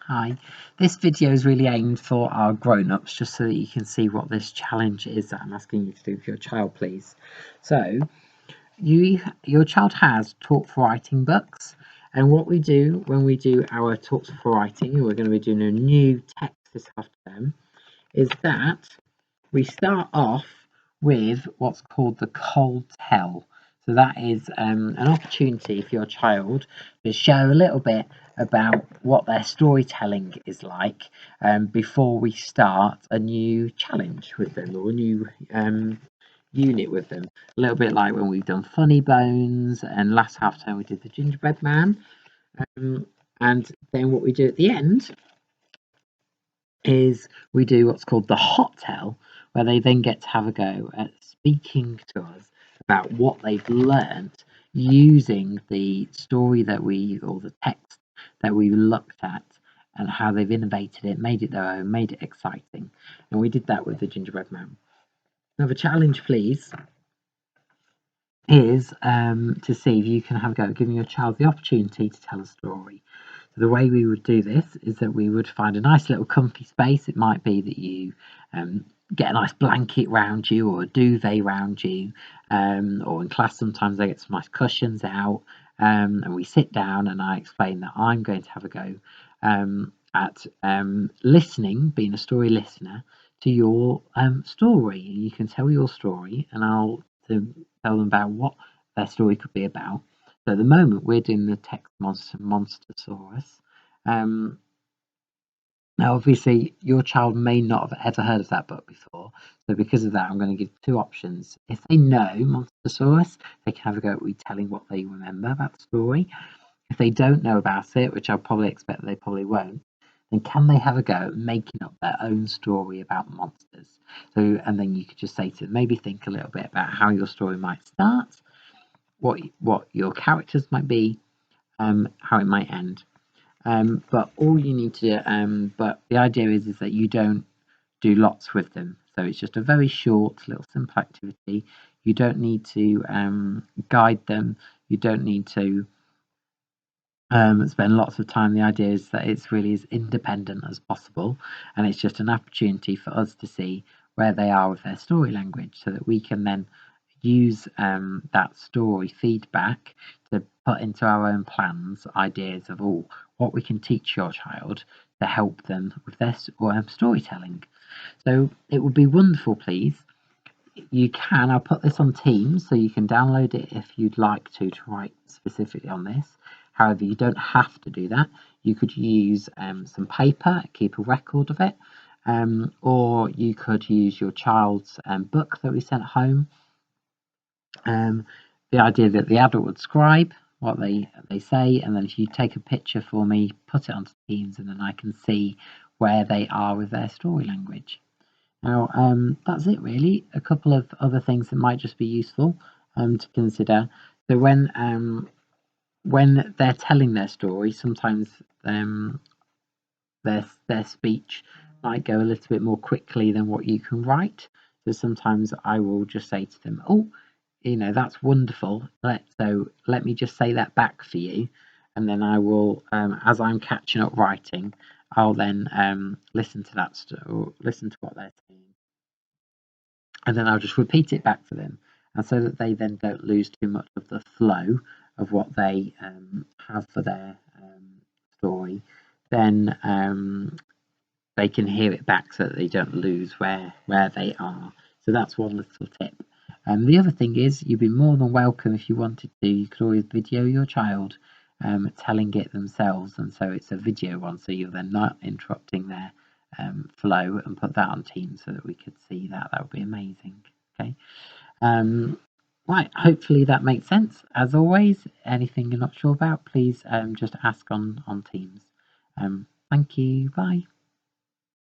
Hi, this video is really aimed for our grown-ups, just so that you can see what this challenge is that I'm asking you to do for your child, please. So, your child has Talk for Writing books, and what we do when we do our Talks for Writing, and we're going to be doing a new text this half term, is that we start off with what's called the cold tell. So that is an opportunity for your child to share a little bit about what their storytelling is like before we start a new challenge with them, or a new unit with them. A little bit like when we've done Funny Bones, and last half term we did the Gingerbread Man. And then what we do at the end is we do what's called the hot tell, where they then get to have a go at speaking to us about what they've learnt using the story or the text that we looked at, and how they've innovated it, made it their own, made it exciting. And we did that with the Gingerbread Man. Now the challenge, please, is to see if you can have a go at giving your child the opportunity to tell a story. So the way we would do this is that we would find a nice little comfy space. It might be that you get a nice blanket round you, or a duvet round you, or in class sometimes they get some nice cushions out, and we sit down and I explain that I'm going to have a go at listening, being a story listener to your story. You can tell your story, and I'll tell them about what their story could be about. So at the moment, we're doing the text Monstersaurus. Now, obviously, your child may not have ever heard of that book before. So because of that, I'm going to give two options. If they know Monstersaurus, they can have a go at retelling what they remember about the story. If they don't know about it, which I'll probably expect they probably won't, then can they have a go at making up their own story about monsters? So, and then you could just say to them, maybe think a little bit about how your story might start, what your characters might be, how it might end. But all you need to but the idea is that you don't do lots with them. So it's just a very short, little simple activity. You don't need to guide them. You don't need to spend lots of time. The idea is that it's really as independent as possible, and it's just an opportunity for us to see where they are with their story language, so that we can then use that story feedback to put into our own plans, ideas of what we can teach your child to help them with their storytelling. So it would be wonderful, please. I'll put this on Teams, so you can download it if you'd like to write specifically on this. However, you don't have to do that. You could use some paper, keep a record of it, or you could use your child's book that we sent home. The idea that the adult would scribe what they say, and then if you take a picture for me, put it onto Teams, and then I can see where they are with their story language. Now, that's it really. A couple of other things that might just be useful to consider. So when they're telling their story, sometimes their speech might go a little bit more quickly than what you can write. So sometimes I will just say to them, "Oh, that's wonderful. Let me just say that back for you," and then I will, as I'm catching up writing, I'll then listen to that or listen to what they're saying, and then I'll just repeat it back to them, and so that they then don't lose too much of the flow of what they have for their story. Then they can hear it back, so that they don't lose where they are. So that's one little tip. The other thing is, you'd be more than welcome, if you wanted to, you could always video your child telling it themselves, and so it's a video one, so you're then not interrupting their flow, and put that on Teams so that we could see that. That would be amazing. Okay. Right, hopefully that makes sense. As always, anything you're not sure about, please just ask on Teams. Thank you. Bye.